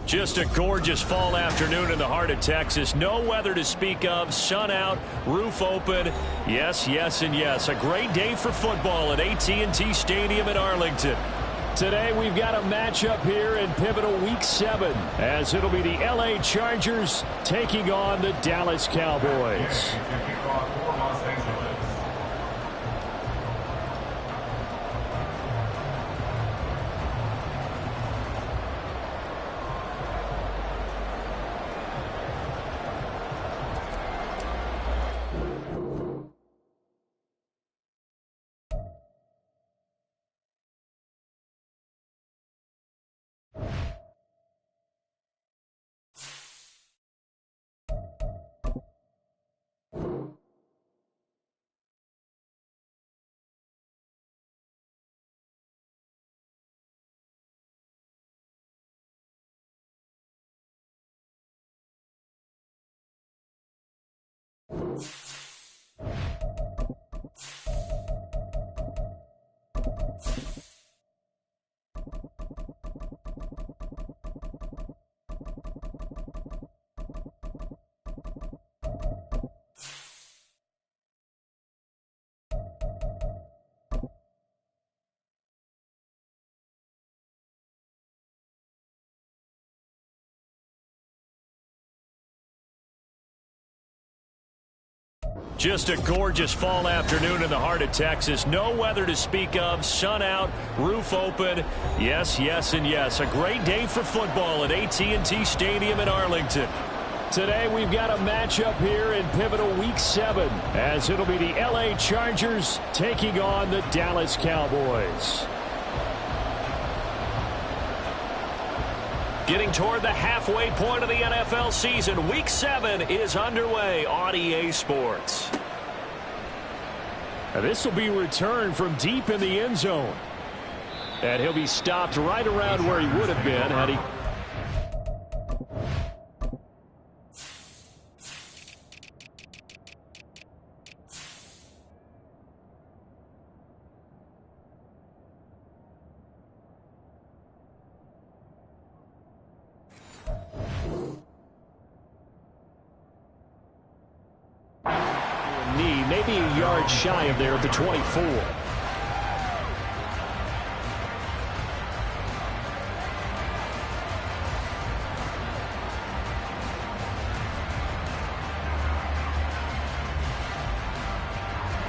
Just a gorgeous fall afternoon in the heart of Texas. No weather to speak of. Sun out, roof open. Yes, yes, and yes. A great day for football at AT&T Stadium in Arlington. Today we've got a matchup here in pivotal Week 7, as it'll be the LA Chargers taking on the Dallas Cowboys. Just a gorgeous fall afternoon in the heart of Texas. No weather to speak of. Sun out, roof open. Yes, yes, and yes. A great day for football at AT&T Stadium in Arlington. Today we've got a matchup here in pivotal Week 7, as it'll be the LA Chargers taking on the Dallas Cowboys. Getting toward the halfway point of the NFL season, Week 7 is underway on EA Sports. This will be returned from deep in the end zone. And he'll be stopped right around where he would have been had he... Maybe a yard shy of there at the 24.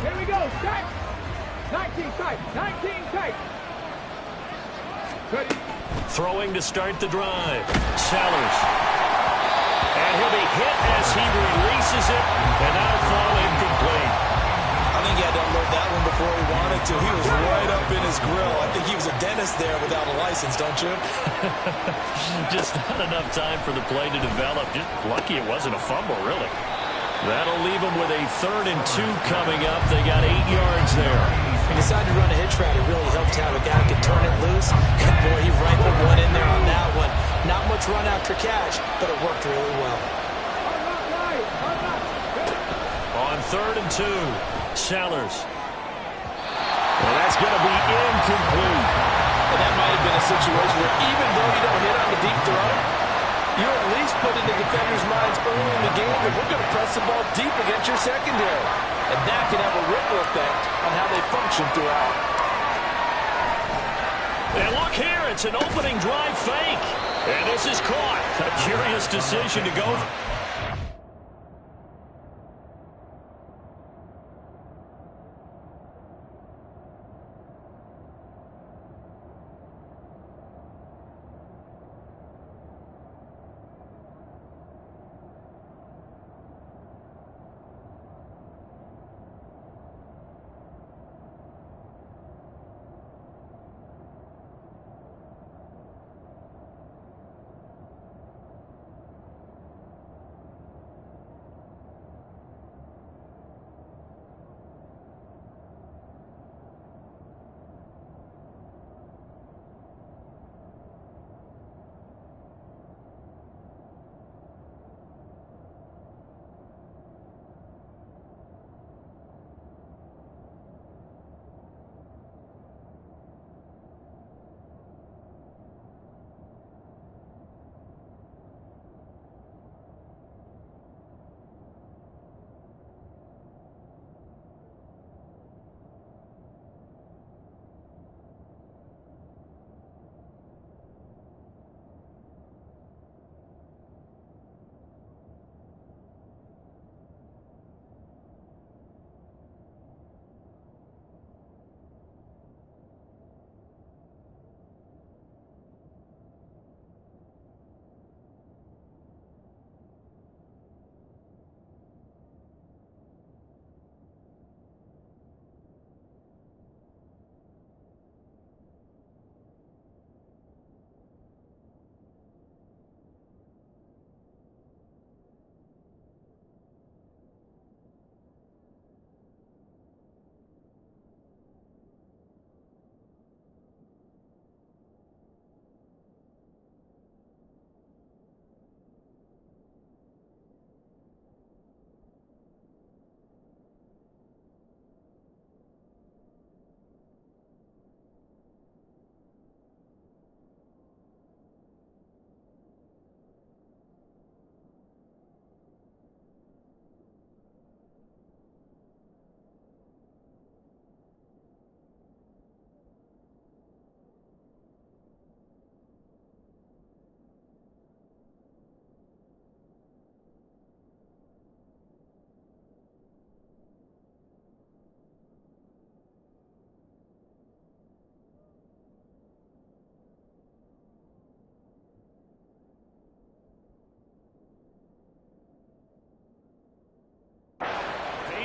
Here we go. Tight. 19 tight. 19 tight. Good. Throwing to start the drive. Sellers. And he'll be hit as he releases it. And that'll fall incomplete. I think he had to unload that one before he wanted to. He was right up in his grill. I think he was a dentist there without a license, don't you? Just not enough time for the play to develop. Just lucky it wasn't a fumble, really. That'll leave them with a 3rd and 2 coming up. They got 8 yards there. He decided to run a hitch route. It really helped to have a guy who could turn it loose. And boy, he rifled one in there on that one. Not much run after catch, but it worked really well. On 3rd and 2, Sellers. Well, that's going to be incomplete. And that might have been a situation where even though you don't hit on the deep throw, you're at least put in the defenders' minds early in the game that we're going to press the ball deep against your secondary. And that can have a ripple effect on how they function throughout. And look here, it's an opening drive fake. And this is caught. A curious decision to go.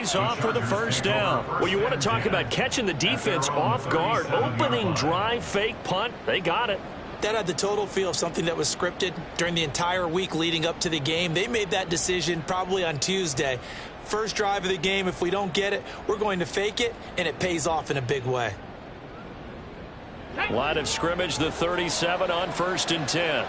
pays off with a first down. Well, you want to talk about catching the defense off guard. Opening drive, fake punt. They got it. That had the total feel of something that was scripted during the entire week leading up to the game. They made that decision probably on Tuesday. First drive of the game, if we don't get it, we're going to fake it, and it pays off in a big way. Line of scrimmage, the 37 on 1st and 10.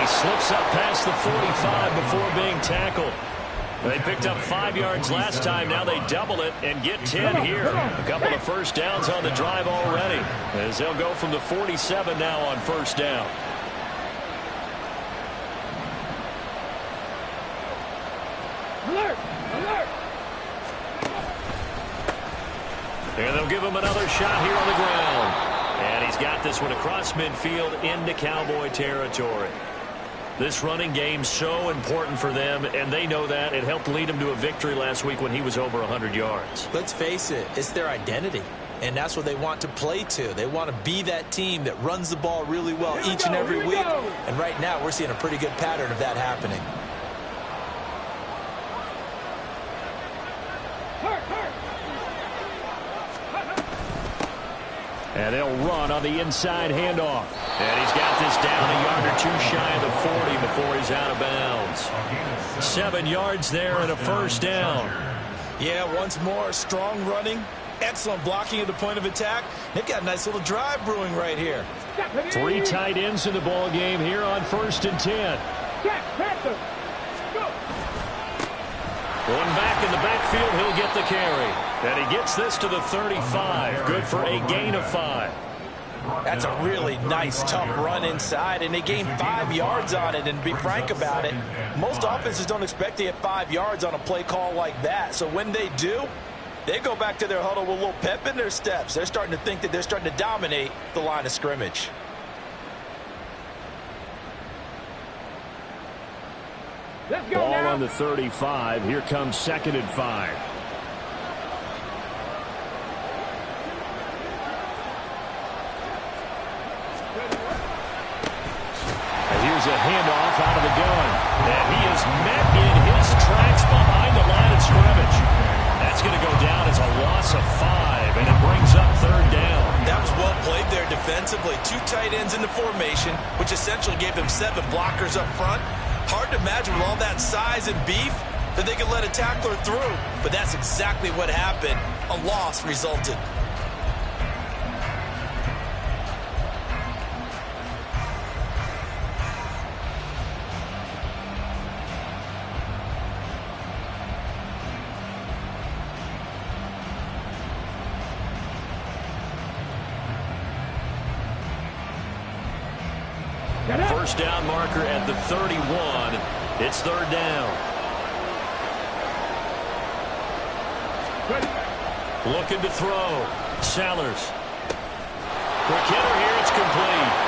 Slips up past the 45 before being tackled. They picked up 5 yards last time. Now they double it and get 10 here. A couple of first downs on the drive already, as they'll go from the 47 now on first down. Alert! Alert! And they'll give him another shot here on the ground. And he's got this one across midfield into Cowboy territory. This running game so important for them, and they know that. It helped lead them to a victory last week when he was over 100 yards. Let's face it, it's their identity, and that's what they want to play to. They want to be that team that runs the ball really well each and every week, and right now we're seeing a pretty good pattern of that happening. And they'll run on the inside handoff. And he's got this down a yard or two shy of the 40 before he's out of bounds. 7 yards there and a first down. Yeah, once more, strong running, excellent blocking at the point of attack. They've got a nice little drive brewing right here. 3 tight ends in the ball game here on 1st and 10. One back in the backfield, he'll get the carry. And he gets this to the 35. Good for a gain of 5. That's a really nice, tough run inside, and they gained 5 yards on it. And to be frank about it, most offenses don't expect to get 5 yards on a play call like that. So when they do, they go back to their huddle with a little pep in their steps. They're starting to think that they're starting to dominate the line of scrimmage. Ball on the 35. Here comes 2nd and 5. And here's a handoff out of the gun. And he is met in his tracks behind the line of scrimmage. That's going to go down as a loss of 5, and it brings up 3rd down. That was well played there defensively. 2 tight ends in the formation, which essentially gave them 7 blockers up front. Hard to imagine with all that size and beef that they could let a tackler through. But that's exactly what happened. A loss resulted. First down marker at the 31. It's 3rd down. Looking to throw. Sellers. Quick hitter here. It's complete.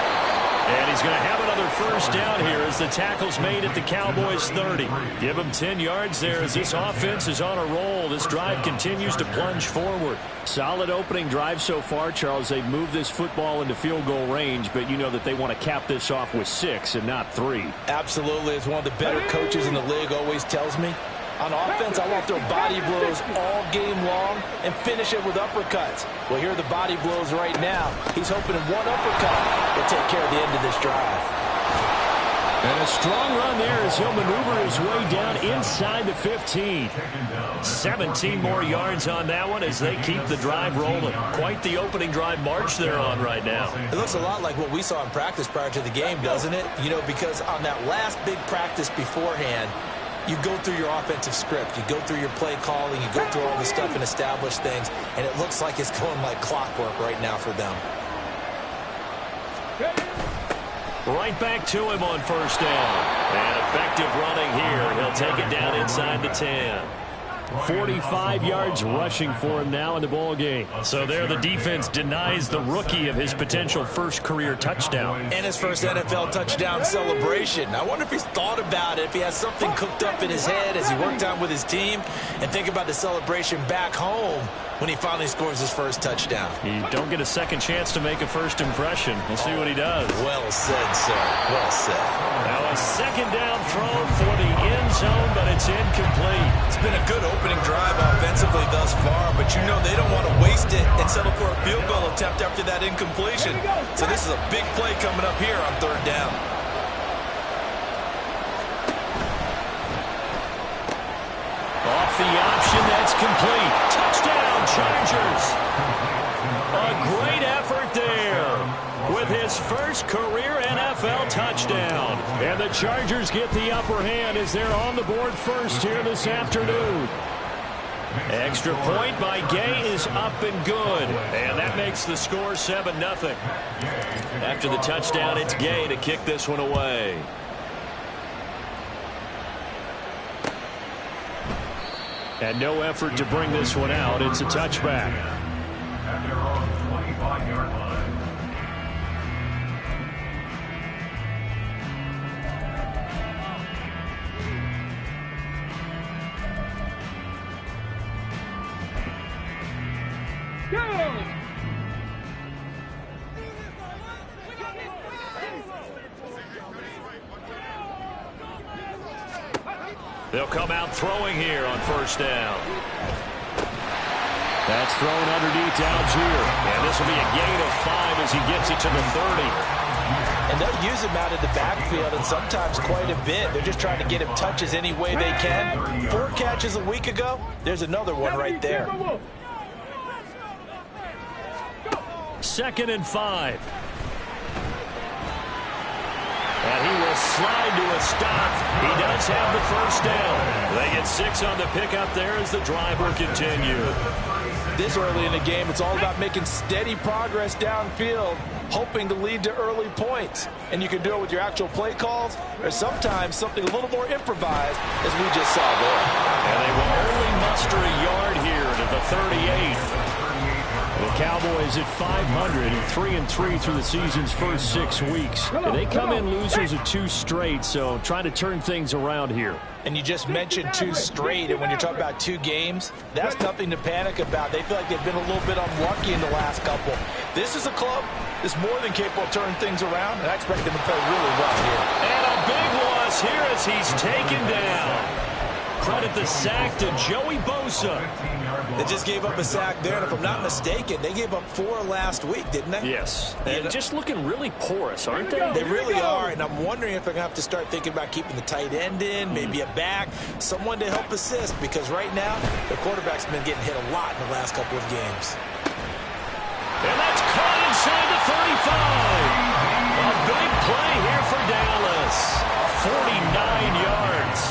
And he's going to have another first down here as the tackle's made at the Cowboys' 30. Give him 10 yards there as this offense is on a roll. This drive continues to plunge forward. Solid opening drive so far, Charles. They've moved this football into field goal range, but you know that they want to cap this off with 6 and not 3. Absolutely. As one of the better coaches in the league always tells me, on offense, I want to throw body blows all game long and finish it with uppercuts. Well, here are the body blows right now. He's hoping in one uppercut will take care of the end of this drive. And a strong run there as he'll maneuver his way down inside the 15. 17 more yards on that one as they keep the drive rolling. Quite the opening drive march they're on right now. It looks a lot like what we saw in practice prior to the game, doesn't it? You know, because on that last big practice beforehand, you go through your offensive script, you go through your play calling, you go through all the stuff and establish things, and it looks like it's going like clockwork right now for them. Right back to him on first down. And effective running here. He'll take it down inside the 10. 45 yards rushing for him now in the ball game. So there the defense denies the rookie of his potential first career touchdown. And his first NFL touchdown celebration. I wonder if he's thought about it, if he has something cooked up in his head as he worked out with his team, and think about the celebration back home when he finally scores his first touchdown. You don't get a second chance to make a first impression. We'll see what he does. Well said, sir. Well said. Now a second down throw for the end zone, but it's incomplete. It's been a good opening drive offensively thus far, but you know they don't want to waste it and settle for a field goal attempt after that incompletion. So this is a big play coming up here on third down. Off the option, that's complete. Touchdown, Chargers. A great effort there with his first career NFL touchdown. And the Chargers get the upper hand as they're on the board first here this afternoon. Extra point by Gay is up and good. And that makes the score 7-0. After the touchdown, it's Gay to kick this one away. And no effort to bring this one out. It's a touchback. At their own 25-yard line. Go! They'll come out throwing here on first down. That's thrown underneath to Algier. And this will be a gain of 5 as he gets it to the 30. And they'll use him out of the backfield, and sometimes quite a bit. They're just trying to get him touches any way they can. 4 catches a week ago. There's another one right there. 2nd and 5. And he will slide to a stop. He does have the first down. They get 6 on the pickup there as the drive will continue. This early in the game, it's all about making steady progress downfield, hoping to lead to early points. And you can do it with your actual play calls, or sometimes something a little more improvised, as we just saw there. And they will only muster a yard here to the 38. The Cowboys at 500, 3-3 through the season's first 6 weeks. And they come in losers of 2 straight, so trying to turn things around here. And you just mentioned 2 straight, and when you're talking about 2 games, that's nothing to panic about. They feel like they've been a little bit unlucky in the last couple. This is a club that's more than capable of turning things around, and I expect them to play really well here. And a big loss here as he's taken down. Credit the sack to Joey Bosa. They just gave up a sack there, and if I'm not mistaken, they gave up 4 last week, didn't they? Yes. And just looking really porous, aren't they? They really are, and I'm wondering if they're going to have to start thinking about keeping the tight end in, maybe a back, someone to help assist, because right now, the quarterback's been getting hit a lot in the last couple of games. And that's caught inside the 35. A big play here for Dallas. 49 yards.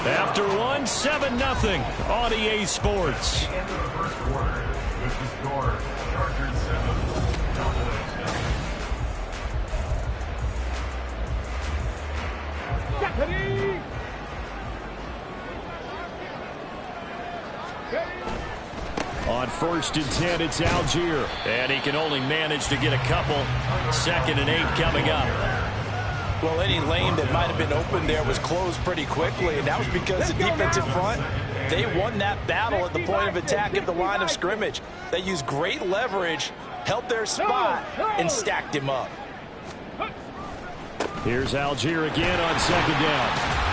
After 1, 7-0 on EA Sports. At the end of the first quarter, with the score, Chargers 7, Cowboys 10. Deputy! On 1st and 10, it's Algier. And he can only manage to get a couple. 2nd and 8 coming up. Well, any lane that might have been open there was closed pretty quickly, and that was because the defensive front, they won that battle at the point of attack at the line of scrimmage. They used great leverage, held their spot, and stacked him up. Here's Algier again on 2nd down.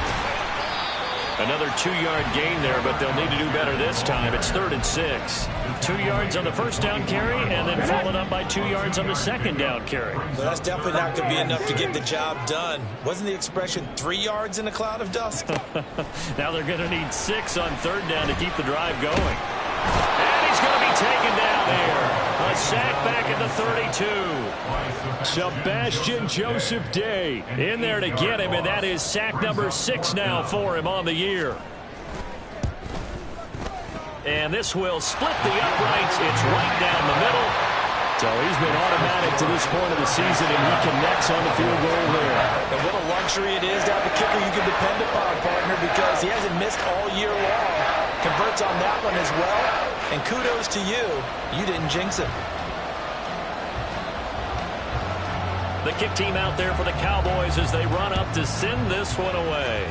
Another 2-yard gain there, but they'll need to do better this time. It's 3rd and 6. 2 yards on the first down carry, and then followed up by 2 yards on the second down carry. Well, that's definitely not going to be enough to get the job done. Wasn't the expression 3 yards in a cloud of dust? Now they're going to need 6 on 3rd down to keep the drive going. And he's going to be taken down there. A sack back at the 32. Sebastian Joseph Day in there to get him, and that is sack number 6 now for him on the year. And this will split the uprights. It's right down the middle. So he's been automatic to this point of the season, and he connects on the field goal there. And what a luxury it is to have a kicker you can depend upon, partner, because he hasn't missed all year long. Converts on that one as well. And kudos to you. You didn't jinx him. The kick team out there for the Cowboys as they run up to send this one away.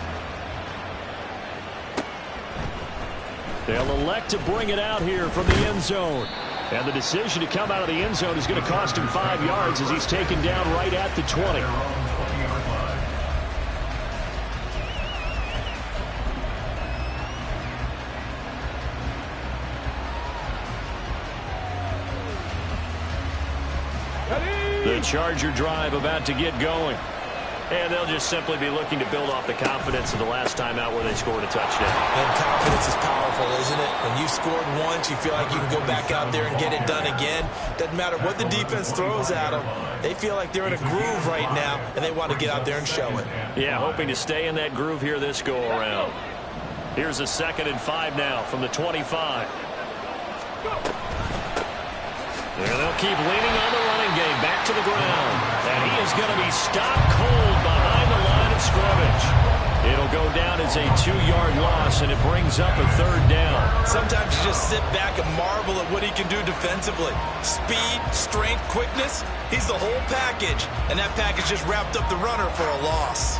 They'll elect to bring it out here from the end zone. And the decision to come out of the end zone is going to cost him 5 yards as he's taken down right at the 20. The Charger drive about to get going. And they'll just simply be looking to build off the confidence of the last time out where they scored a touchdown. And confidence is powerful, isn't it? When you scored once, you feel like you can go back out there and get it done again. Doesn't matter what the defense throws at them. They feel like they're in a groove right now, and they want to get out there and show it. Yeah, hoping to stay in that groove here this go-around. Here's a 2nd and 5 now from the 25. There they'll keep leaning on the running game back to the ground. And he is going to be stopped cold behind the line of scrimmage. It'll go down as a 2-yard loss, and it brings up a 3rd down. Sometimes you just sit back and marvel at what he can do defensively. Speed, strength, quickness, he's the whole package. And that package just wrapped up the runner for a loss.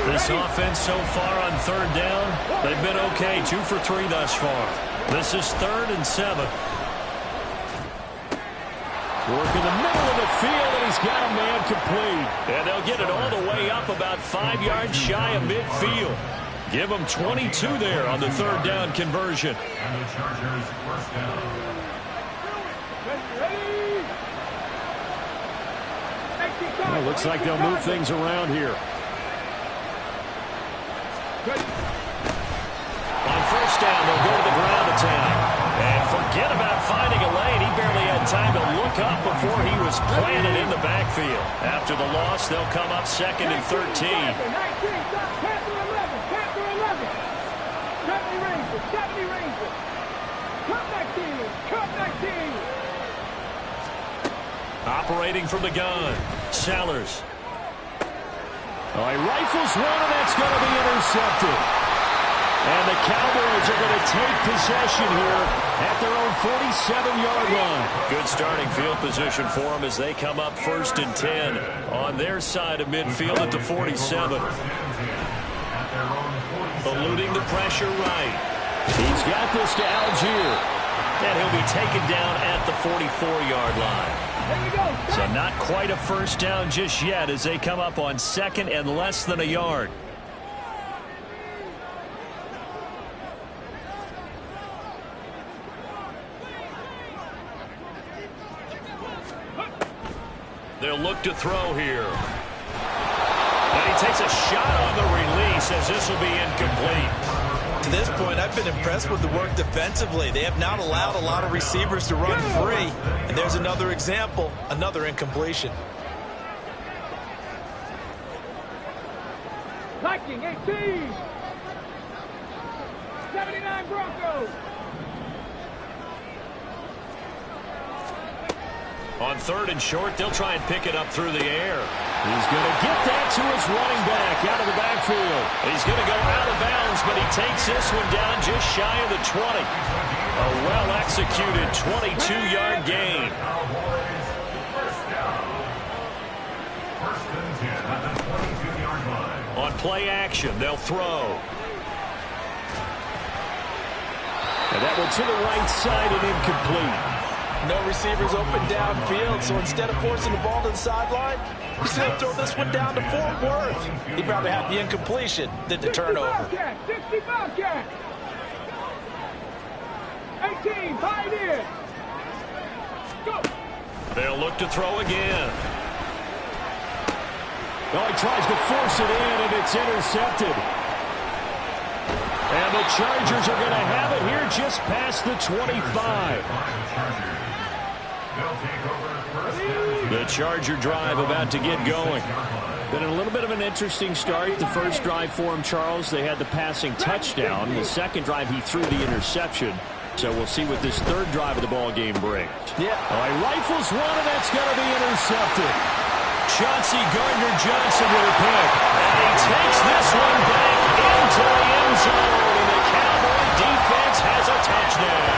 This offense so far on 3rd down, they've been okay. 2 for 3 thus far. This is 3rd and 7. Work in the middle of the field, and he's got a man complete. And they'll get it all the way up about 5 yards shy of midfield. Give them 22 there on the 3rd down conversion. And the Chargers first down. Well, looks like they'll move things around here. On 1st down, they'll go to the ground attack. And forget about finding a lane. He barely had time to look up before he was planted in the backfield. After the loss, they'll come up 2nd and 13. 19, 11, 11. 70 Rangers, 70 Rangers. Cut 19, cut 19. Operating from the gun, Sellers. Oh, he rifles one, and that's going to be intercepted. And the Cowboys are going to take possession here at their own 47-yard line. Good starting field position for them as they come up 1st and 10 on their side of midfield at the 47. Eluding the pressure right. He's got this to Algier. And he'll be taken down at the 44-yard line. So not quite a 1st down just yet as they come up on 2nd and less than a yard. They'll look to throw here. And he takes a shot on the release as this will be incomplete. To this point, I've been impressed with the work defensively. They have not allowed a lot of receivers to run free. And there's another example, another incompletion. Viking 18. 79 Broncos. On 3rd and short, they'll try and pick it up through the air. He's going to get that to his running back out of the backfield. He's going to go out of bounds, but he takes this one down just shy of the 20. A well-executed 22-yard gain. First down. 1st and 10 at the 22-yard line. On play action, they'll throw. And that one to the right side and incomplete. No receivers open downfield, so instead of forcing the ball to the sideline, he's going to throw this one down to Fort Worth. He'd rather have the incompletion than the turnover. 60 Bobcat. 18, Pioneer. Go. They'll look to throw again. Well, he tries to force it in, and it's intercepted. And the Chargers are going to have it here just past the 25. The Charger drive about to get going. Been a little bit of an interesting start. The first drive for him, Charles, they had the passing touchdown. The second drive, he threw the interception. So we'll see what this third drive of the ball game brings. Yeah. He rifles one, and that's going to be intercepted. Chauncey Gardner-Johnson with a pick. And he takes this one back into the end zone, and the Cowboy defense has a touchdown.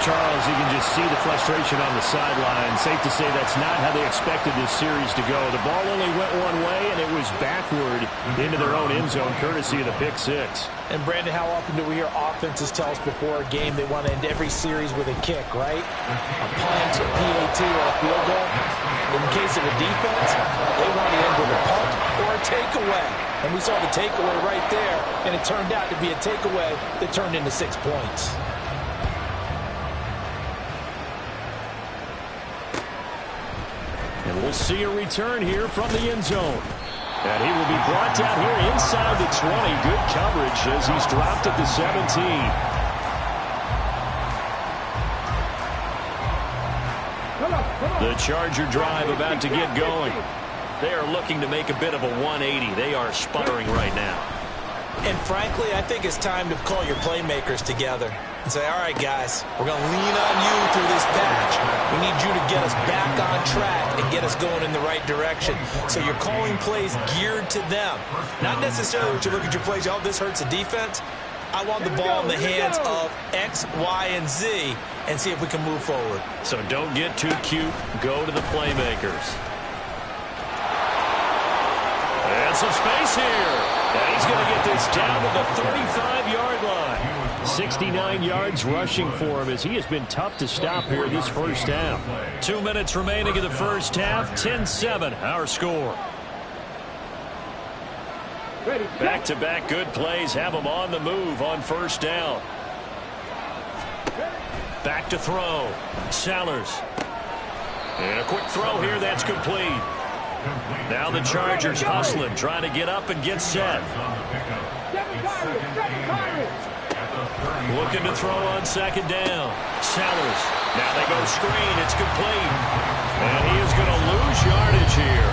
Charles, you can just see the frustration on the sideline. Safe to say that's not how they expected this series to go. The ball only went one way, and it was backward into their own end zone, courtesy of the pick six. And, Brandon, how often do we hear offenses tell us before a game they want to end every series with a kick, right? A punt, a PAT, or a field goal. In the case of a defense, they want to end with a punt or a takeaway. And we saw the takeaway right there, and it turned out to be a takeaway that turned into 6 points. And we'll see a return here from the end zone. And he will be brought down here inside the 20. Good coverage as he's dropped at the 17. The Charger drive about to get going. They are looking to make a bit of a 180. They are sputtering right now. And frankly, I think it's time to call your playmakers together and say, all right, guys, we're going to lean on you through this patch. We need you to get us back on track and get us going in the right direction. So you're calling plays geared to them. Not necessarily what you look at your plays, oh, this hurts the defense. I want the ball in the hands of X, Y, and Z and see if we can move forward. So don't get too cute. Go to the playmakers. And some space here. And he's going to get this down to the 35-yard line. 69 yards rushing for him as he has been tough to stop here this first half. 2 minutes remaining in the first half. 10-7, our score. Back-to-back good plays have him on the move on first down. Back to throw. Sellers. And a quick throw here that's complete. Now the Chargers hustling, trying to get up and get set. Looking to throw on second down. Sellers. Now they go screen. It's complete. And he is going to lose yardage here.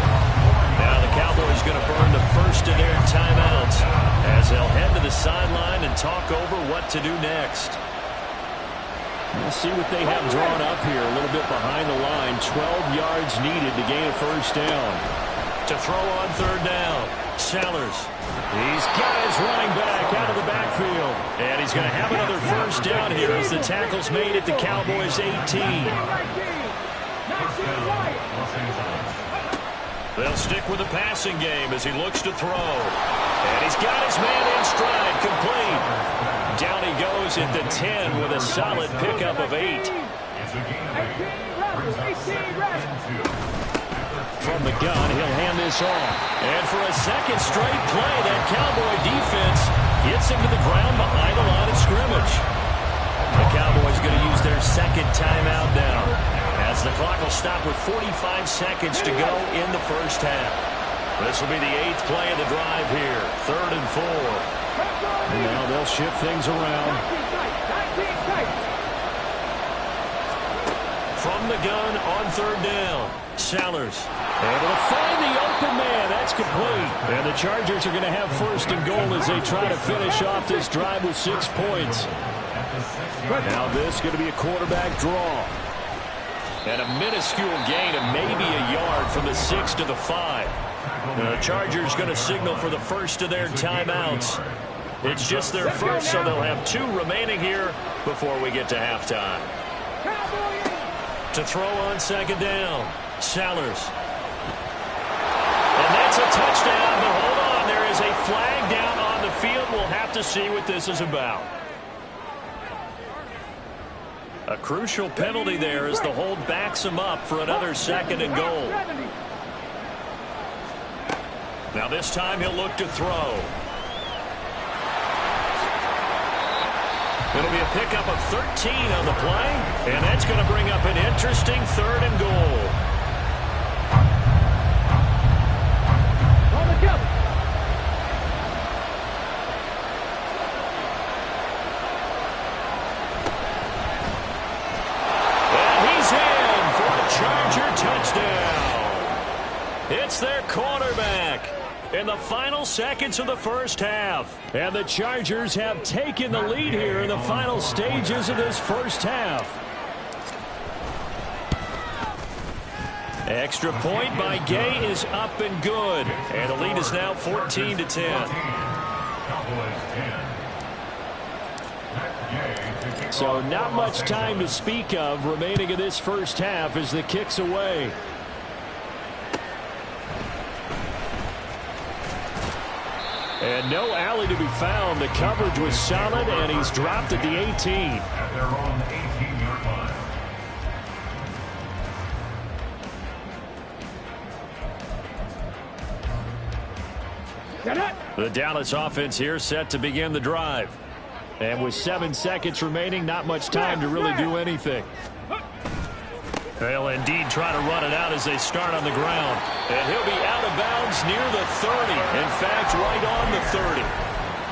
Now the Cowboys going to burn the first of their timeouts as they'll head to the sideline and talk over what to do next. We'll see what they have drawn up here. A little bit behind the line. 12 yards needed to gain a first down. To throw on third down. Sellers. He's got his running back out of the backfield. And he's going to have another first down here as the tackle's made at the Cowboys' 18. They'll stick with the passing game as he looks to throw. And he's got his man in stride, complete. Down he goes at the 10 with a solid pickup of 8. From the gun, he'll hand this off. And for a second straight play, that Cowboy defense gets him to the ground behind the line of scrimmage. The Cowboys going to use their second timeout now, as the clock will stop with 45 seconds to go in the first half. This will be the 8th play of the drive here. 3rd and 4. And now they'll shift things around. From the gun on third down. Sellers able to find the open man. That's complete. And the Chargers are going to have first and goal as they try to finish off this drive with 6 points. Now this is going to be a quarterback draw. And a minuscule gain of maybe a yard from the 6 to the 5. The Chargers going to signal for the first of their timeouts. It's just their first, so they'll have 2 remaining here before we get to halftime. To throw on second down. Sellers. And that's a touchdown, but hold on. There is a flag down on the field. We'll have to see what this is about. A crucial penalty there as the hold backs him up for another 2nd and goal. Now this time he'll look to throw. It'll be a pickup of 13 on the play, and that's going to bring up an interesting 3rd and goal. And he's in for a Charger touchdown. It's their corner. in the final seconds of the first half. And the Chargers have taken the lead here in the final stages of this first half. Extra point by Gay is up and good. And the lead is now 14-10. So not much time to speak of remaining in this first half as the kick's away. And no alley to be found. The coverage was solid, and he's dropped at the 18. At their own 18-yard line. The Dallas offense here set to begin the drive. And with 7 seconds remaining, not much time to really do anything. They'll indeed try to run it out as they start on the ground. And he'll be out of bounds near the 30. In fact, right on the 30.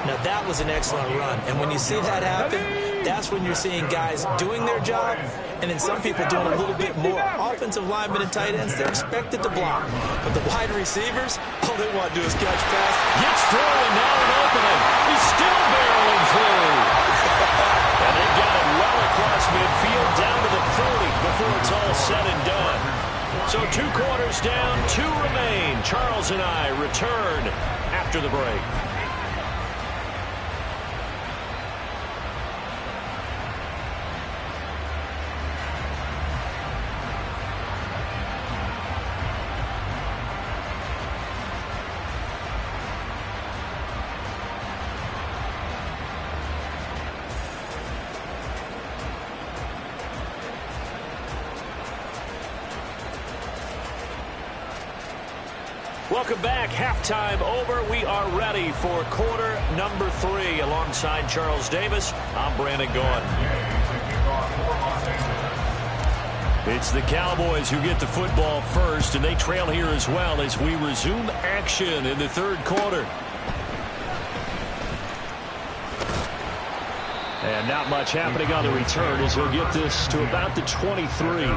Now, that was an excellent run. And when you see that happen, that's when you're seeing guys doing their job and then some people doing a little bit more. Offensive linemen and tight ends, they're expected to block. But the wide receivers, all they want to do is catch pass. Gets through and now an opening. He's still barreling through. And they got it well across midfield down to the 30 before it's all said and done. So 2 quarters down, 2 remain. Charles and I return after the break. Welcome back. Halftime over. We are ready for quarter number 3. Alongside Charles Davis, I'm Brandon Gaughan. It's the Cowboys who get the football first, and they trail here as well as we resume action in the third quarter. And not much happening on the return as he'll get this to about the 23.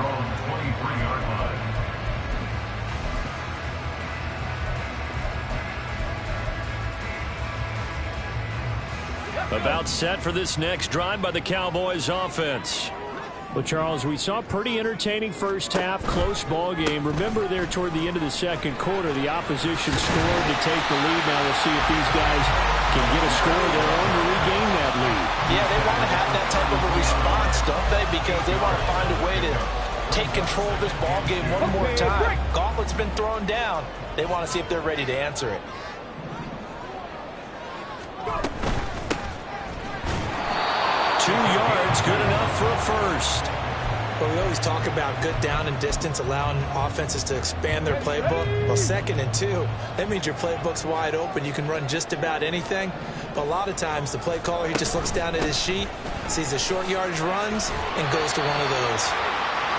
About set for this next drive by the Cowboys offense. Well, Charles, we saw a pretty entertaining first half, close ball game. Remember there toward the end of the second quarter, the opposition scored to take the lead. Now we'll see if these guys can get a score of their own to regain that lead. Yeah, they want to have that type of a response, don't they? Because they want to find a way to take control of this ball game one more time. Gauntlet's been thrown down. They want to see if they're ready to answer it. 2 yards, good enough for a first. Well, we always talk about good down and distance, allowing offenses to expand their playbook. Well, 2nd and 2, that means your playbook's wide open. You can run just about anything. But a lot of times, the play caller, he just looks down at his sheet, sees the short yardage runs, and goes to one of those.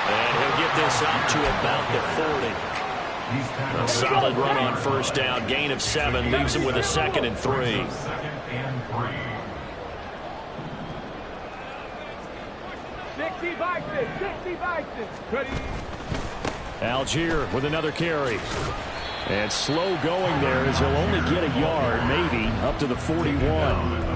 And he'll get this up to about the 40. A solid run on first down. Gain of 7 leaves him with a 2nd and 3. Algier with another carry. And slow going there as he'll only get a yard, maybe, up to the 41.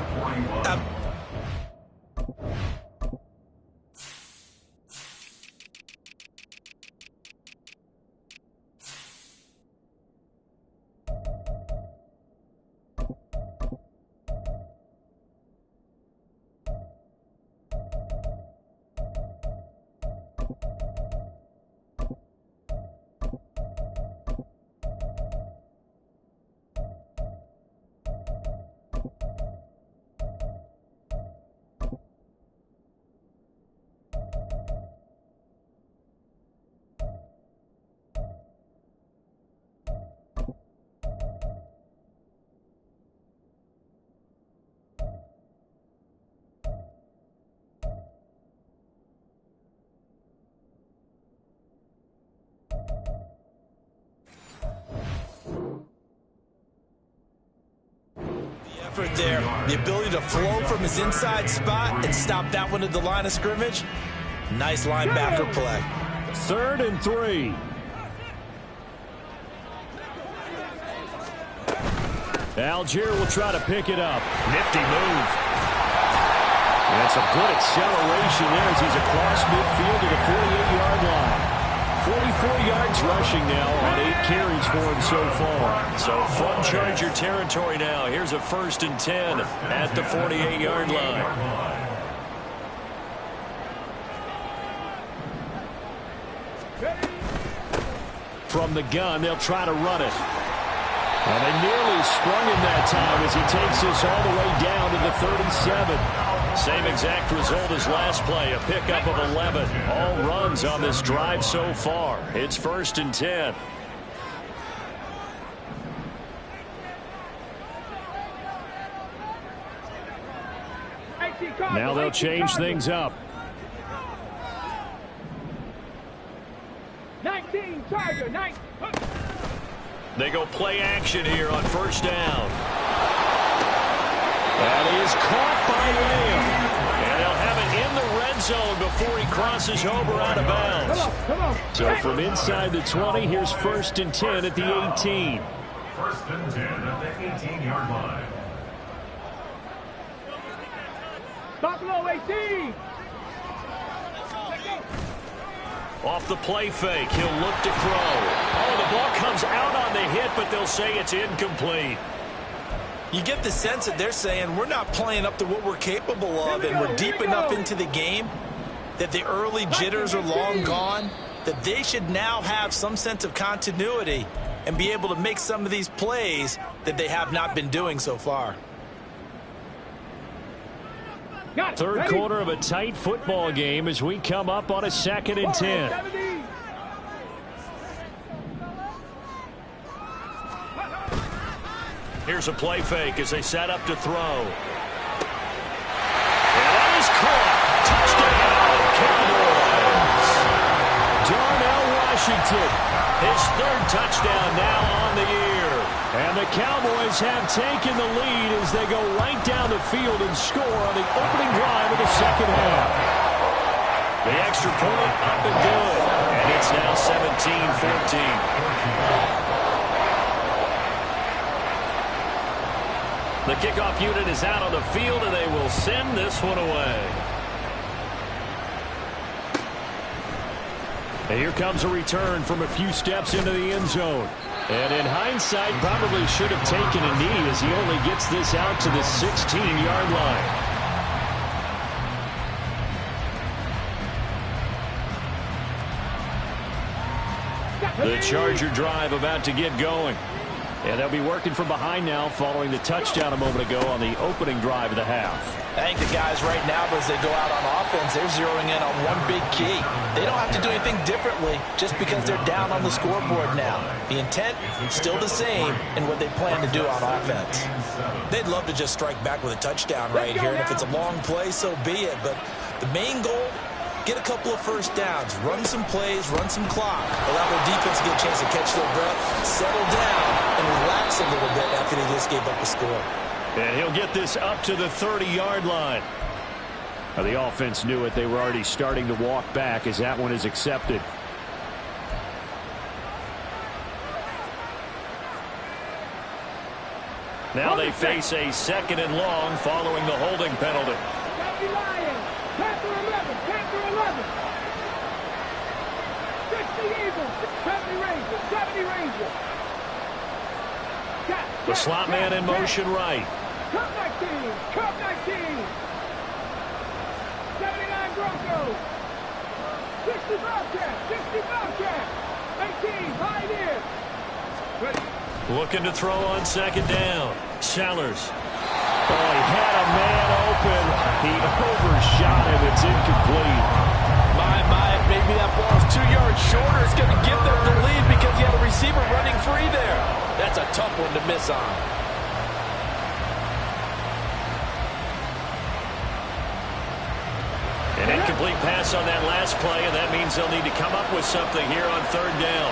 There, the ability to flow from his inside spot and stop that one at the line of scrimmage. Nice linebacker play. 3rd and 3. Algier will try to pick it up. Nifty move. That's a good acceleration there as he's across midfield to the 48-yard line. 44 yards rushing now on 8 carries for him so far. So from Charger territory now. Here's a 1st and 10 at the 48-yard line. From the gun, they'll try to run it. Well, they nearly sprung him that time as he takes this all the way down to the 37. Same exact result as last play, a pickup of 11. All runs on this drive so far. It's 1st and 10. Now they'll change things up. 19 Charger, 19. They go play action here on 1st down. That is caught by Lamb. And they'll have it in the red zone before he crosses over out of bounds. Come on. So from inside the 20, here's 1st and 10 at the 18. 1st and 10 at the 18-yard line. Buffalo 18. Off the play fake, he'll look to throw. Oh, the ball comes out on the hit, but they'll say it's incomplete. You get the sense that they're saying we're not playing up to what we're capable of, and we're deep enough into the game that the early jitters are long gone, that they should now have some sense of continuity and be able to make some of these plays that they have not been doing so far. Third quarter of a tight football game as we come up on a 2nd and 10. Here's a play fake as they set up to throw. And that is caught. Touchdown, Cowboys. Darnell Washington, his 3rd touchdown now on the year. And the Cowboys have taken the lead as they go right down the field and score on the opening drive of the 2nd half. The extra point up and good. And it's now 17-14. The kickoff unit is out on the field, and they will send this one away. And here comes a return from a few steps into the end zone. And in hindsight, probably should have taken a knee as he only gets this out to the 16-yard line. The Charger drive about to get going. And they'll be working from behind now following the touchdown a moment ago on the opening drive of the half. I think the guys right now, as they go out on offense, they're zeroing in on one big key. They don't have to do anything differently just because they're down on the scoreboard now. The intent is still the same in what they plan to do on offense. They'd love to just strike back with a touchdown right here, and if it's a long play, so be it. But the main goal, get a couple of 1st downs, run some plays, run some clock, allow their defense to get a chance to catch their breath, settle down, and relax a little bit after they just gave up a score. And he'll get this up to the 30-yard line. Now, the offense knew it. They were already starting to walk back as that one is accepted. Now they face a 2nd and long following the holding penalty. Panther 11, Panther 11. 60 Eagles, 70 Rangers, 70 Rangers. The slot man in motion right. Cup 19, Cup 19. 79 Broncos. 60 Bobcats, 60 Bobcats. 18, Pioneers. Ready. Looking to throw on 2nd down. Sellers. Oh, he had a man open. He overshot him. It's incomplete. Maybe that ball's 2 yards shorter. It's going to give them the lead because he had a receiver running free there. That's a tough one to miss on. An incomplete pass on that last play, and that means they'll need to come up with something here on 3rd down.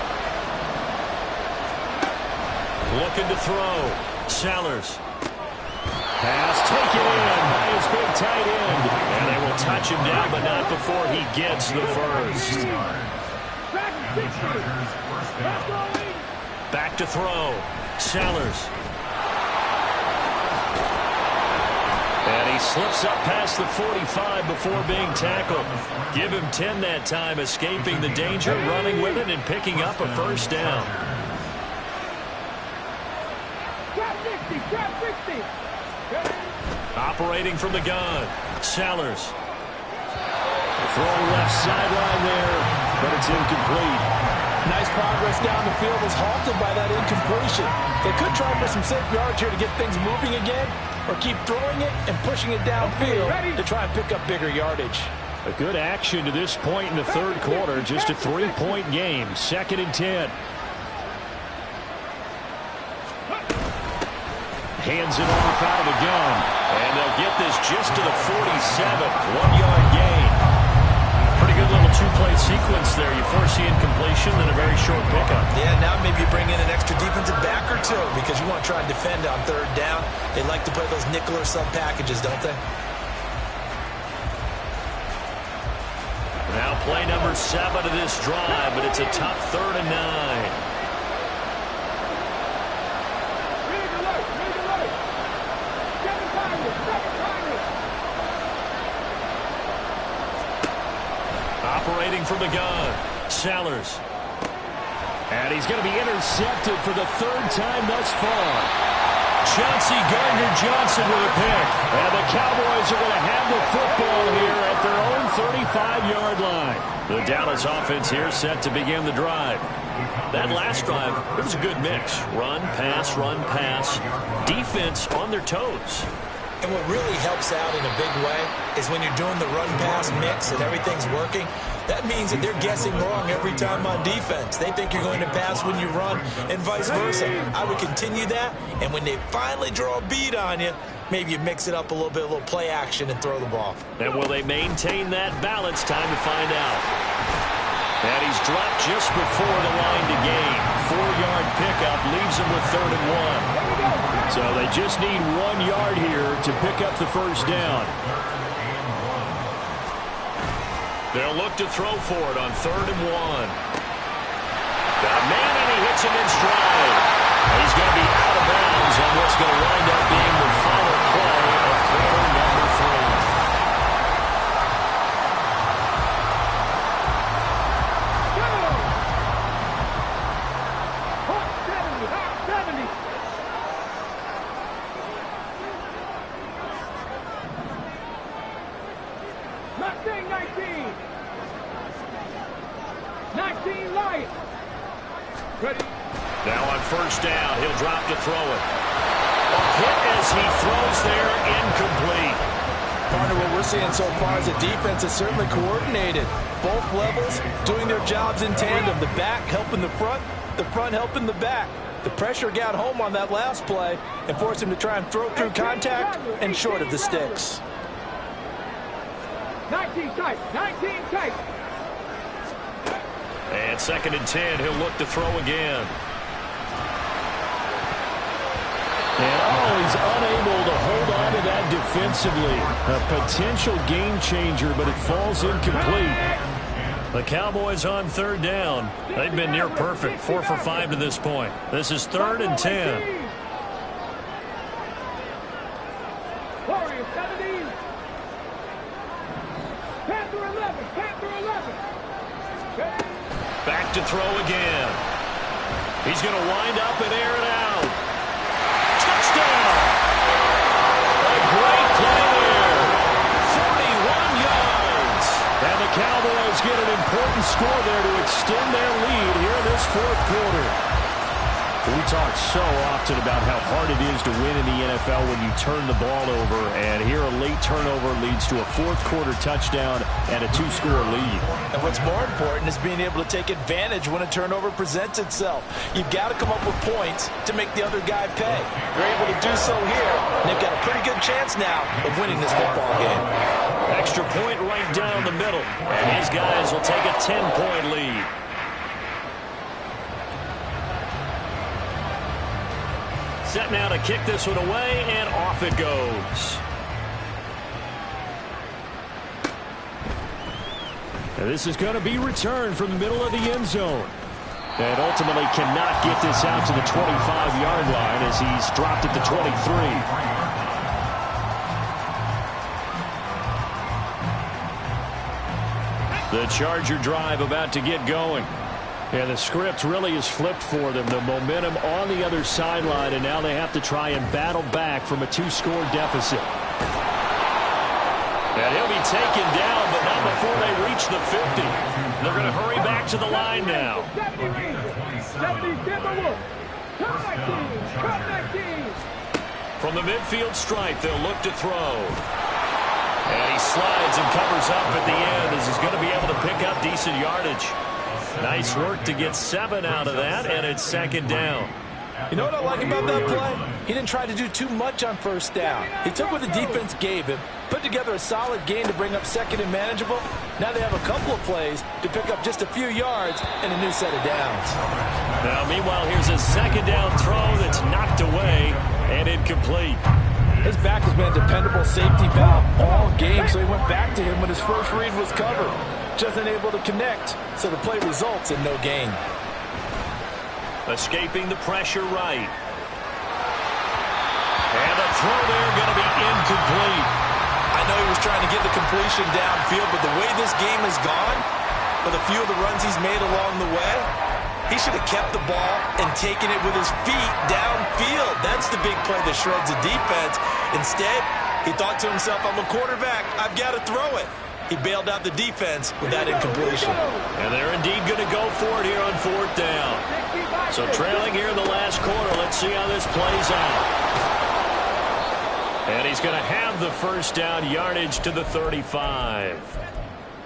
Looking to throw. Sellers. Pass taken in by his big tight end. And they will touch him down, but not before he gets the 1st. Back to throw. Sellers. he slips up past the 45 before being tackled. Give him 10 that time, escaping the danger, running with it, and picking up a first down. Operating from the gun, Sellers. Throw left sideline there, but it's incomplete. Nice progress down the field was halted by that incompletion. They could try for some safe yards here to get things moving again, or keep throwing it and pushing it downfield to try and pick up bigger yardage. A good action to this point in the third quarter. Just a 3-point game. 2nd and 10. Hands it off out of the gun. And they'll get this just to the 47. 1-yard gain. Pretty good little two-play sequence there. You force the incompletion, then a very short pickup. Yeah, now maybe you bring in an extra defensive back or two because you want to try and defend on third down. They like to play those nickel or sub packages, don't they? Now play number 7 of this drive, but it's a tough 3rd and 9. Operating from the gun, Sellers. And he's going to be intercepted for the 3rd time thus far. Chauncey Gardner-Johnson with a pick. And the Cowboys are going to have the football here at their own 35-yard line. The Dallas offense here set to begin the drive. That last drive, it was a good mix. Run, pass, defense on their toes. And what really helps out in a big way is when you're doing the run-pass mix and everything's working, that means that they're guessing wrong every time on defense. They think you're going to pass when you run and vice versa. I would continue that, and when they finally draw a beat on you, maybe you mix it up a little bit, a little play action and throw the ball. And will they maintain that balance? Time to find out. And he's dropped just before the line to gain. 4-yard pickup leaves him with 3rd and 1. So they just need 1 yard here to pick up the first down. They'll look to throw for it on 3rd and 1. Got man, and he hits him in stride. He's going to be out of bounds on what's going to wind up being the final play of quarter number 3. Now on first down, he'll drop to throw it. A hit as he throws there, incomplete. Part of what we're seeing so far is the defense is certainly coordinated. Both levels doing their jobs in tandem. The back helping the front helping the back. The pressure got home on that last play and forced him to try and throw through contact and short of the sticks. 19 tight, 19 tight. And 2nd and 10, he'll look to throw again. And he's unable to hold on to that defensively. A potential game changer, but it falls incomplete. The Cowboys on 3rd down. They've been near perfect, 4 for 5 to this point. This is 3rd and 10. Back to throw again. He's going to wind up and air it out. Touchdown! A great play there. 41 yards. And the Cowboys get an important score there to extend their lead here in this 4th quarter. We talk so often about how hard it is to win in the NFL when you turn the ball over, and here a late turnover leads to a 4th quarter touchdown and a 2-score lead. And what's more important is being able to take advantage when a turnover presents itself. You've got to come up with points to make the other guy pay. They're able to do so here, and they've got a pretty good chance now of winning this football game. Extra point right down the middle, and his guys will take a 10-point lead. Set now to kick this one away, and off it goes. And this is going to be returned from the middle of the end zone. And ultimately cannot get this out to the 25-yard line as he's dropped at the 23. The Charger drive about to get going. And the script really is flipped for them. The momentum on the other sideline, and now they have to try and battle back from a 2-score deficit. And he'll be taken down, but not before they reach the 50. They're going to hurry back to the line now. 70 get the look. Come 19. From the midfield stripe, they'll look to throw. And he slides and covers up at the end as he's going to be able to pick up decent yardage. Nice work to get 7 out of that, and it's second down. You know what I like about that play? He didn't try to do too much on first down. He took what the defense gave him, put together a solid gain to bring up second and manageable. Now they have a couple of plays to pick up just a few yards and a new set of downs. Now, meanwhile, here's a second down throw that's knocked away and incomplete. His back has been a dependable safety valve all game, so he went back to him when his first read was covered. Just unable to connect, so the play results in no gain. Escaping the pressure right. And the throw there going to be incomplete. I know he was trying to get the completion downfield, but the way this game has gone, with a few of the runs he's made along the way, he should have kept the ball and taken it with his feet downfield. That's the big play that shreds the defense. Instead, he thought to himself, I'm a quarterback. I've got to throw it. He bailed out the defense with that incompletion. And they're indeed going to go for it here on 4th down. So trailing here in the last quarter, let's see how this plays out. And he's going to have the first down, yardage to the 35.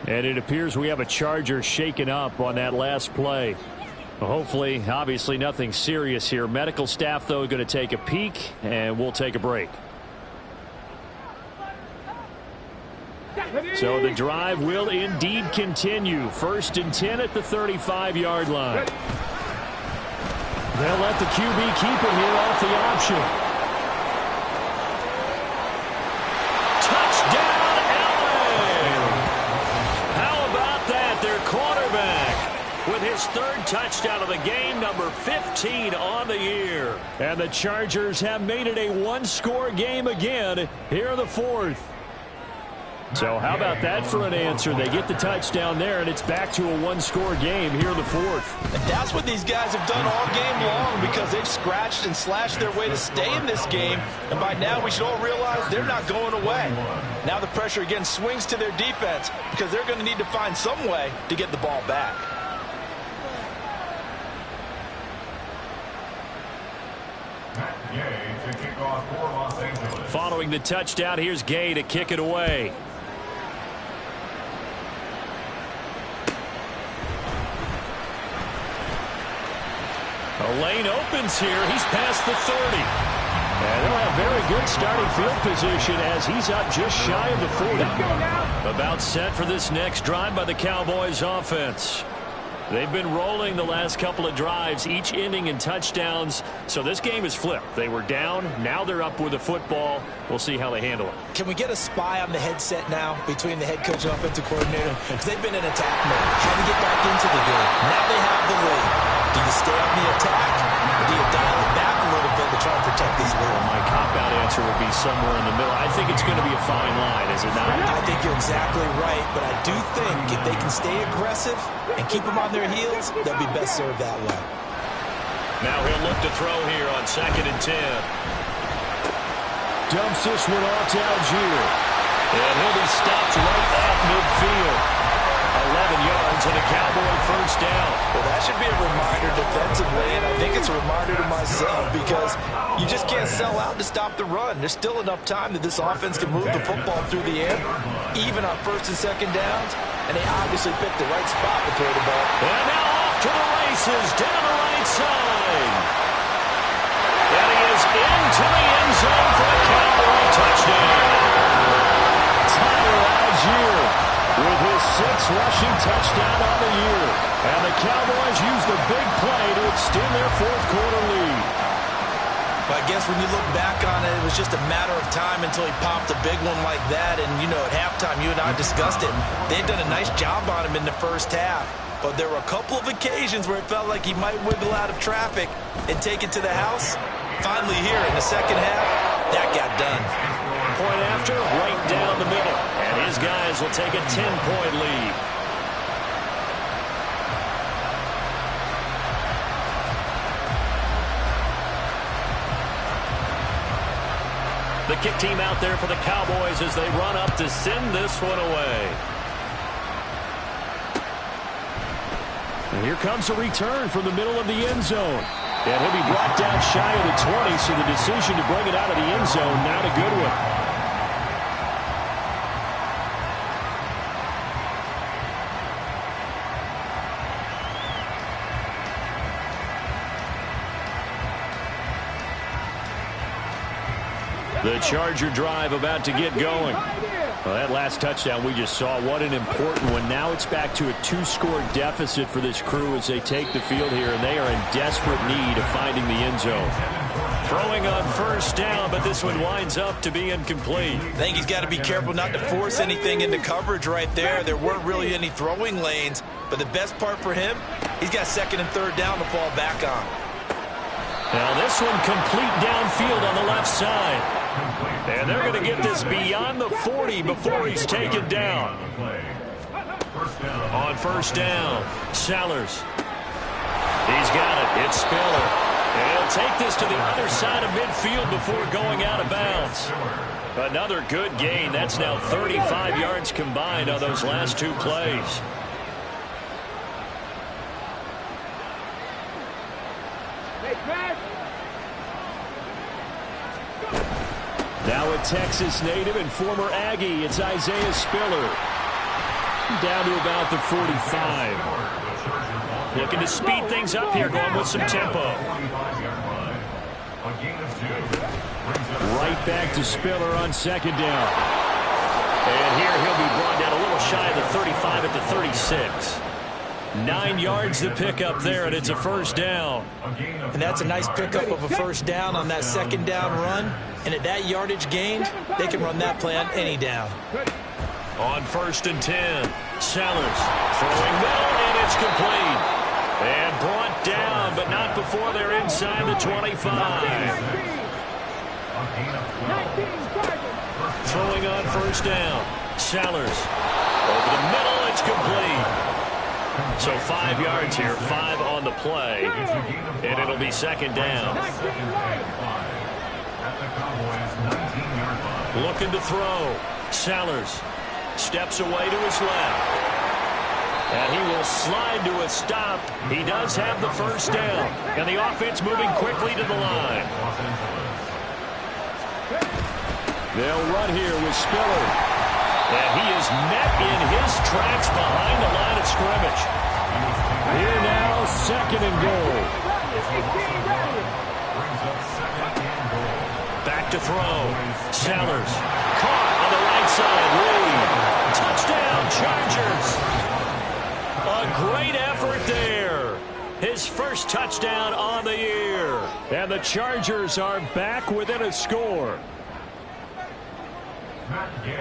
And it appears we have a Charger shaken up on that last play. Hopefully, obviously nothing serious here. Medical staff, though, going to take a peek, and we'll take a break. So the drive will indeed continue. 1st and 10 at the 35-yard line. They'll let the QB keep it here off the option. Touchdown, LA! How about that? Their quarterback with his 3rd touchdown of the game, number 15 on the year. And the Chargers have made it a 1-score game again here in the 4th. So how about that for an answer? They get the touchdown there, and it's back to a 1-score game here in the 4th. And that's what these guys have done all game long, because they've scratched and slashed their way to stay in this game. And by now, we should all realize they're not going away. Now the pressure again swings to their defense, because they're going to need to find some way to get the ball back. Gay to kick off for Los Angeles. Following the touchdown, here's Gay to kick it away. A lane opens here. He's past the 30. And they'll have very good starting field position as he's up just shy of the 40. About set for this next drive by the Cowboys offense. They've been rolling the last couple of drives, each ending in touchdowns. So this game is flipped. They were down. Now they're up with the football. We'll see how they handle it. Can we get a spy on the headset now between the head coach and offensive coordinator? Because they've been in attack mode, trying to get back into the game. Now they have the lead. Do you stay on the attack, or do you dial it back a little bit to try and protect this lead? My cop-out answer would be somewhere in the middle. I think it's going to be a fine line, is it not? I think you're exactly right, but I do think if they can stay aggressive and keep them on their heels, they'll be best served that way. Now he'll look to throw here on 2nd and 10. Dumps this one off to Algier. And he'll be stopped right at midfield. 11 yards and a Cowboy first down. Well, that should be a reminder defensively, and I think it's a reminder to myself, because you just can't sell out to stop the run. There's still enough time that this offense can move the football through the air, even on 1st and 2nd downs, and they obviously picked the right spot to throw the ball. And now off to the races, down the right side. And he is into the end zone for a Cowboy touchdown. Tyler Algier with his 6th rushing touchdown on the year. And the Cowboys use the big play to extend their 4th quarter lead. But I guess when you look back on it, it was just a matter of time until he popped a big one like that. And, you know, at halftime, you and I discussed it. They'd done a nice job on him in the first half. But there were a couple of occasions where it felt like he might wiggle out of traffic and take it to the house. Finally here in the second half, that got done. Point after, right down the middle. And his guys will take a 10-point lead. kick team out there for the Cowboys as they run up to send this one away. And here comes a return from the middle of the end zone. And he'll be brought down shy of the 20, so the decision to bring it out of the end zone, not a good one. The Charger drive about to get going. Well, that last touchdown we just saw, what an important one. Now it's back to a 2-score deficit for this crew as they take the field here, and they are in desperate need of finding the end zone. Throwing on first down, but this one winds up to be incomplete. I think he's got to be careful not to force anything into coverage right there. There weren't really any throwing lanes, but the best part for him, he's got second and third down to fall back on. Now this one complete downfield on the left side. And they're going to get this beyond the 40 before he's taken down. On first down, Sellers. He's got it. It's Spiller. And he'll take this to the other side of midfield before going out of bounds. Another good gain. That's now 35 yards combined on those last two plays. Now a Texas native and former Aggie, it's Isaiah Spiller. Down to about the 45. Looking to speed things up here, going with some tempo. Right back to Spiller on second down. And here he'll be brought down a little shy of the 35 at the 36. 9 yards to pick up there, and it's a first down. And that's a nice pickup of a first down on that second down run. And at that yardage gained, they can run that play on any down. On first and 10, Sellers throwing middle, and it's complete. And brought down, but not before they're inside the 25. Throwing on first down, Sellers over the middle, it's complete. So 5 yards here, 5 on the play, and it'll be second down. Looking to throw. Sellers steps away to his left. And he will slide to a stop. He does have the first down. And the offense moving quickly to the line. They'll run here with Spiller. And he is met in his tracks behind the line of scrimmage. Here now, second and goal. Back to throw. Sellers caught on the right side. Touchdown, Chargers. A great effort there. His first touchdown on the year. And the Chargers are back within a score.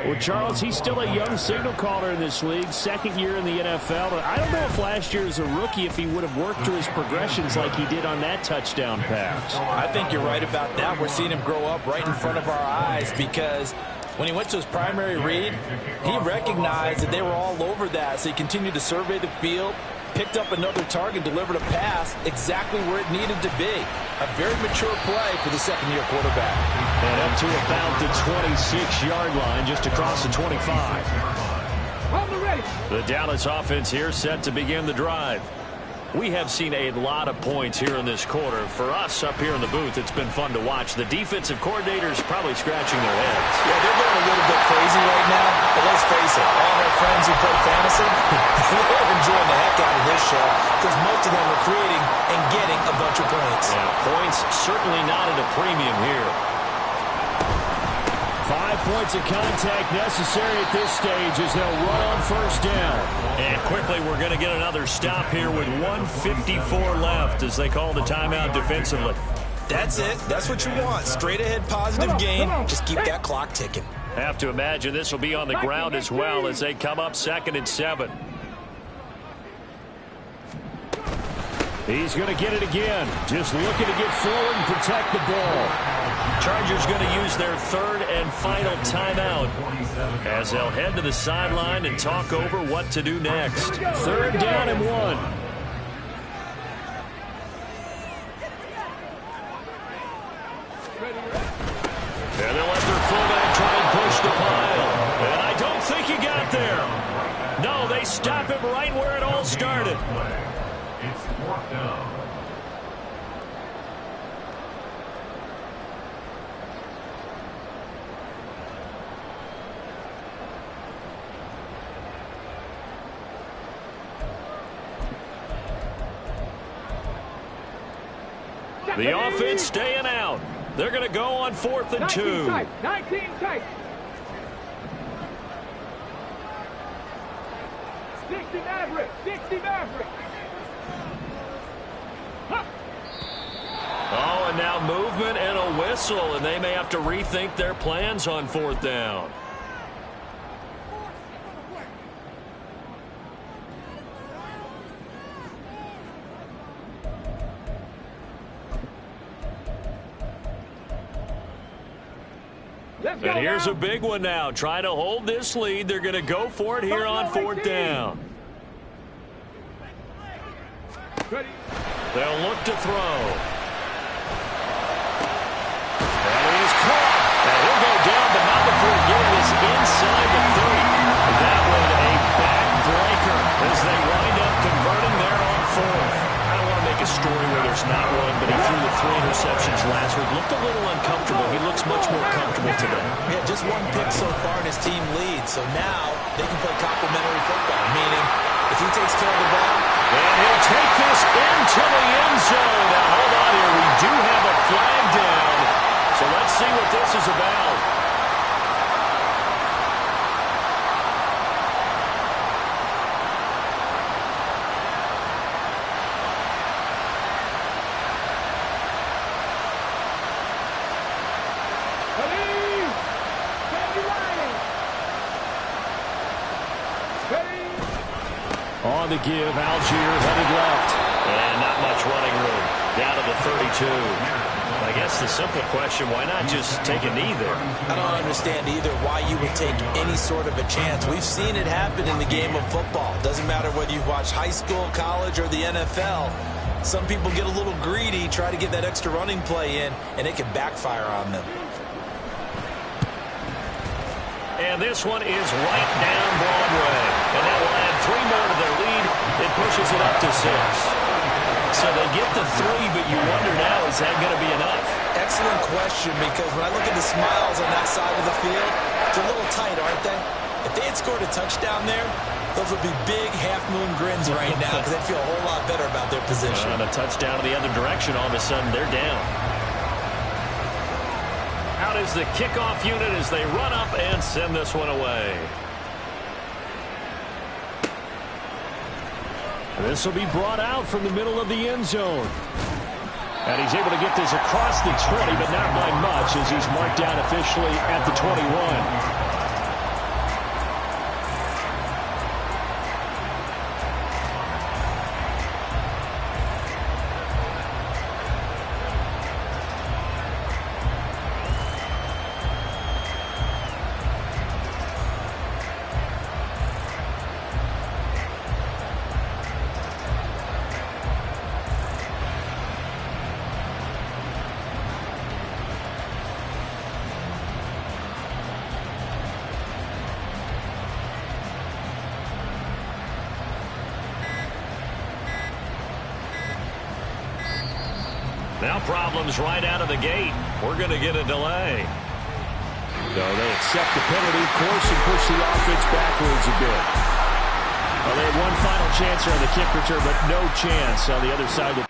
Well, Charles, he's still a young signal caller in this league, second year in the NFL. I don't know if last year as a rookie if he would have worked through his progressions like he did on that touchdown pass. I think you're right about that. We're seeing him grow up right in front of our eyes because when he went to his primary read, he recognized that they were all over that, so he continued to survey the field, picked up another target, delivered a pass exactly where it needed to be. A very mature play for the second-year quarterback. And up to about the 26-yard line, just across the 25. The Dallas offense here set to begin the drive. We have seen a lot of points here in this quarter. For us up here in the booth, it's been fun to watch. The defensive coordinators probably scratching their heads. Yeah, they're going a little bit crazy right now, but let's face it, all our friends who play fantasy, they're enjoying the heck out of this show because most of them are creating and getting a bunch of points. Yeah, points certainly not at a premium here. 5 points of contact necessary at this stage as they'll run on first down. And quickly we're going to get another stop here with 1:54 left as they call the timeout defensively. That's it. That's what you want. Straight ahead positive game. Just keep that clock ticking. Have to imagine this will be on the ground as well as they come up 2nd and 7. He's going to get it again. Just looking to get forward and protect the ball. Chargers going to use their 3rd and final timeout as they'll head to the sideline and talk over what to do next. 3rd down and 1. And they'll let their they stop him right where it all started. It's 4th down. The offense staying out. They're going to go on 4th and 2. 19 tight. 60 Maverick. 60 Maverick. Huh. Oh, and now movement and a whistle, and they may have to rethink their plans on 4th down. And here's a big one now. Trying to hold this lead. They're going to go for it here on 4th down. They'll look to throw. And he is caught. And he'll go down, but not before getting this inside the 30. That one a backbreaker as they wind up converting there on 4th. I don't want to make a story where there's not one, but he threw the 3 interceptions last week. Looked a little uncomfortable. He looks much more comfortable today. Yeah, just 1 pick so far and his team leads. So now they can play complementary football, meaning if he takes care of the ball. And he'll take this into the end zone. Now, hold on here. We do have a flag down. So let's see what this is about. On the give, Algier headed left. And not much running room. Down to the 32. I guess the simple question, why not just take a knee there? I don't understand either why you would take any sort of a chance. We've seen it happen in the game of football. Doesn't matter whether you watch high school, college, or the NFL. Some people get a little greedy, try to get that extra running play in, and it can backfire on them. And this one is right down Broadway. And that will add 3 more to their lead. It pushes it up to 6. So they get the 3, but you wonder now, is that going to be enough? Excellent question, because when I look at the smiles on that side of the field, they're a little tight, aren't they? If they had scored a touchdown there, those would be big half-moon grins right now because they'd feel a whole lot better about their position. And a touchdown in the other direction, all of a sudden they're down. Out is the kickoff unit as they run up and send this one away. This will be brought out from the middle of the end zone. And he's able to get this across the 20, but not by much as he's marked down officially at the 21. Now problems right out of the gate. We're going to get a delay. So they accept the penalty, of course, and push the offense backwards a bit. Well, they had one final chance here on the kick return, but no chance on the other side of the